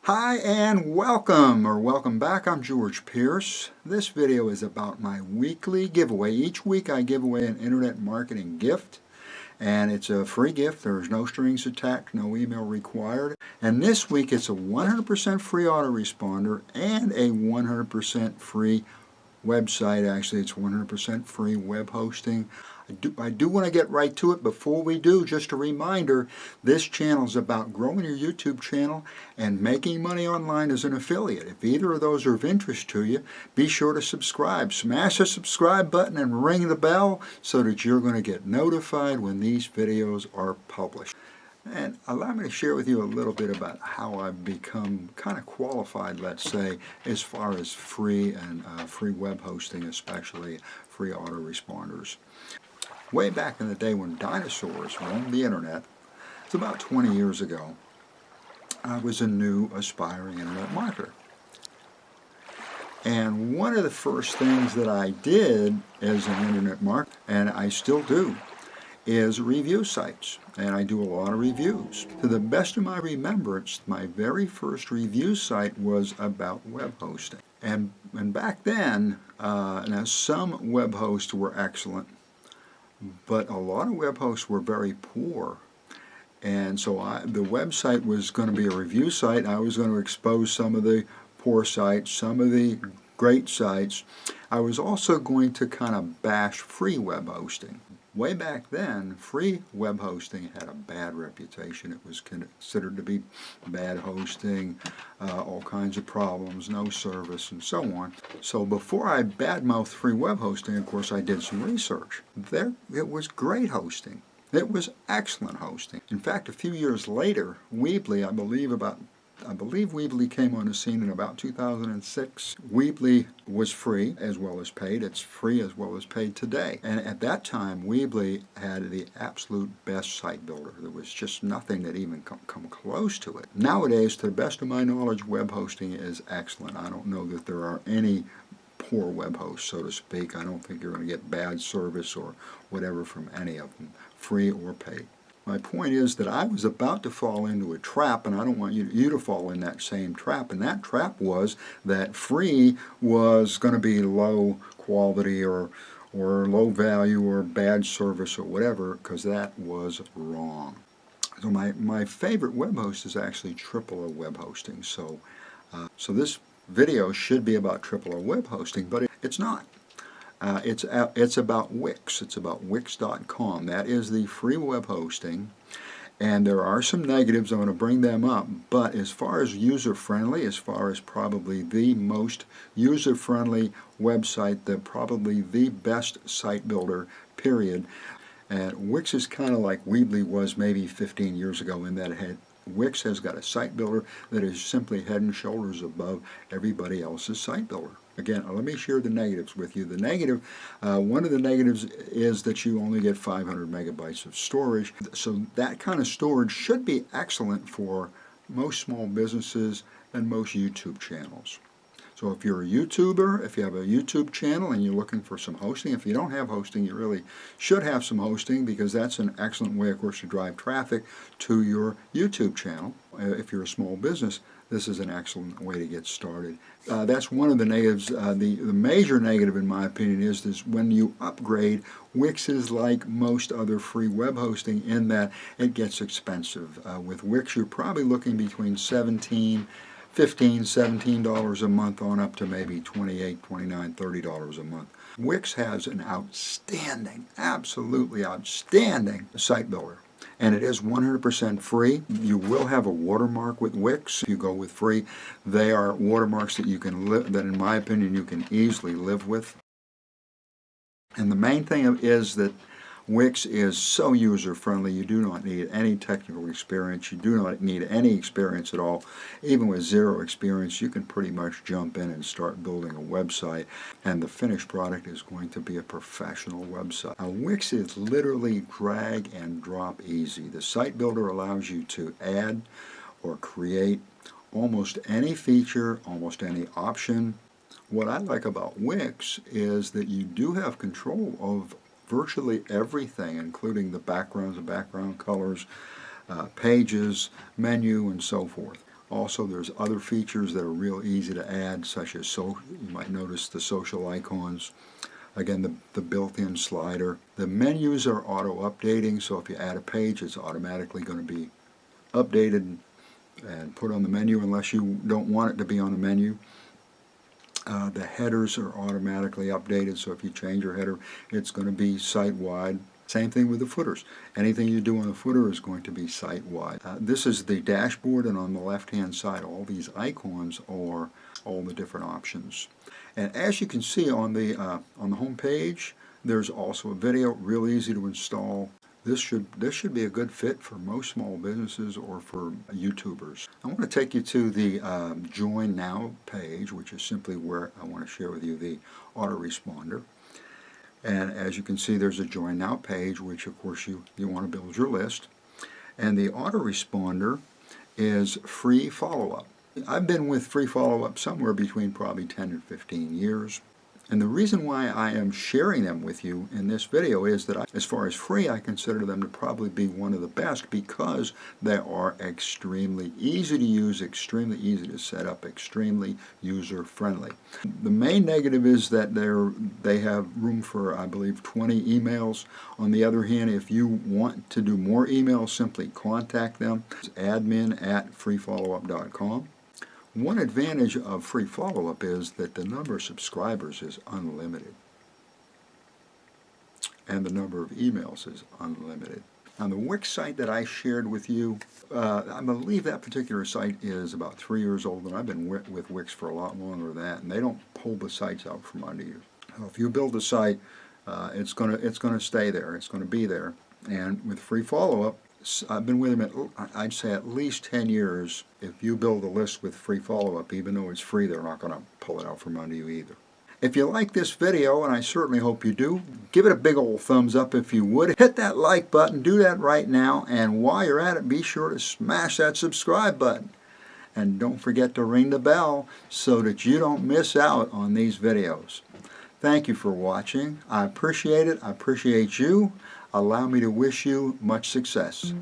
Hi and welcome back. I'm George Pierce. This video is about my weekly giveaway. Each week I give away an internet marketing gift, and it's a free gift. There's no strings attached, no email required. And this week it's a 100% free autoresponder and a 100% free website. Actually, it's 100% free web hosting. I do want to get right to it. Before we do, just a reminder, this channel is about growing your YouTube channel and making money online as an affiliate. If either of those are of interest to you, be sure to subscribe. Smash the subscribe button and ring the bell so that you're going to get notified when these videos are published. And allow me to share with you a little bit about how I've become kind of qualified, let's say, as far as free and free web hosting, especially free autoresponders. Way back in the day when dinosaurs roamed the internet, it's about 20 years ago, I was a new aspiring internet marketer. And one of the first things that I did as an internet marketer, and I still do, is review sites. And I do a lot of reviews. To the best of my remembrance, my very first review site was about web hosting. And back then, now some web hosts were excellent, but a lot of web hosts were very poor. And so the website was going to be a review site. I was going to expose some of the poor sites, some of the great sites. I was also going to kind of bash free web hosting. Way back then, free web hosting had a bad reputation. It was considered to be bad hosting, all kinds of problems, no service, and so on. So before I badmouthed free web hosting, of course, I did some research. It was great hosting. It was excellent hosting. In fact, a few years later, Weebly, I believe Weebly came on the scene in about 2006. Weebly was free as well as paid. It's free as well as paid today. And at that time, Weebly had the absolute best site builder. There was just nothing that even come close to it. Nowadays, to the best of my knowledge, web hosting is excellent. I don't know that there are any poor web hosts, so to speak. I don't think you're going to get bad service or whatever from any of them, free or paid. My point is that I was about to fall into a trap, and I don't want you to fall in that same trap. And that trap was that free was going to be low quality or low value or bad service or whatever, because that was wrong. So my favorite web host is actually O web hosting. So this video should be about O web hosting, but it's not. It's about Wix. It's about Wix.com. That is the free web hosting, and there are some negatives. I'm going to bring them up, but as far as user-friendly, as far as probably the most user-friendly website, probably the best site builder, period. And Wix is kind of like Weebly was maybe 15 years ago in that Wix has got a site builder that is simply head and shoulders above everybody else's site builder. Again, let me share the negatives with you. One of the negatives is that you only get 500 megabytes of storage. So that kind of storage should be excellent for most small businesses and most YouTube channels. So if you're a YouTuber, if you have a YouTube channel and you're looking for some hosting, if you don't have hosting, you really should have some hosting, because that's an excellent way, of course, to drive traffic to your YouTube channel. If you're a small business, this is an excellent way to get started. That's one of the negatives. The major negative, in my opinion, is when you upgrade, Wix is like most other free web hosting in that it gets expensive. With Wix, you're probably looking between $15, $17 a month on up to maybe $28, $29, $30 a month. Wix has an outstanding, absolutely outstanding site builder. And it is 100% free. You will have a watermark with Wix if you go with free. They are watermarks that that in my opinion you can easily live with. And the main thing is that Wix is so user-friendly. You do not need any technical experience. You do not need any experience at all. Even with zero experience, you can pretty much jump in and start building a website, and the finished product is going to be a professional website. Now, Wix is literally drag and drop easy. The site builder allows you to add or create almost any feature, almost any option. What I like about Wix is that you do have control of virtually everything, including the backgrounds, the background colors, pages, menu, and so forth. Also, there's other features that are real easy to add, such as you might notice the social icons. Again, the built-in slider. The menus are auto-updating, so if you add a page, it's automatically going to be updated and put on the menu unless you don't want it to be on the menu. The headers are automatically updated, so if you change your header, it's going to be site-wide. Same thing with the footers. Anything you do on the footer is going to be site-wide. This is the dashboard, and on the left-hand side, all these icons are all the different options. And as you can see on the home page, there's also a video, real easy to install. This should be a good fit for most small businesses or for YouTubers. I want to take you to the Join Now page, which is simply where I want to share with you the autoresponder. And as you can see, there's a Join Now page, which of course you want to build your list. And the autoresponder is free follow-up. I've been with free follow-up somewhere between probably 10 and 15 years. And the reason why I am sharing them with you in this video is that as far as free, I consider them to probably be one of the best because they are extremely easy to use, extremely easy to set up, extremely user-friendly. The main negative is that they have room for, I believe, 20 emails. On the other hand, if you want to do more emails, simply contact them. It's admin@freefollowup.com. One advantage of free follow-up is that the number of subscribers is unlimited, and the number of emails is unlimited. On the Wix site that I shared with you, I believe that particular site is about 3 years old, and I've been with Wix for a lot longer than that, and they don't pull the sites out from under you. So if you build a site, it's gonna stay there. It's gonna be there. And with free follow-up, I've been with them I'd say at least 10 years. If you build a list with free follow-up, even though it's free, they're not going to pull it out from under you either. If you like this video, and I certainly hope you do, give it a big old thumbs up if you would. Hit that like button, do that right now, and while you're at it, be sure to smash that subscribe button. And don't forget to ring the bell so that you don't miss out on these videos. Thank you for watching. I appreciate it. I appreciate you. Allow me to wish you much success.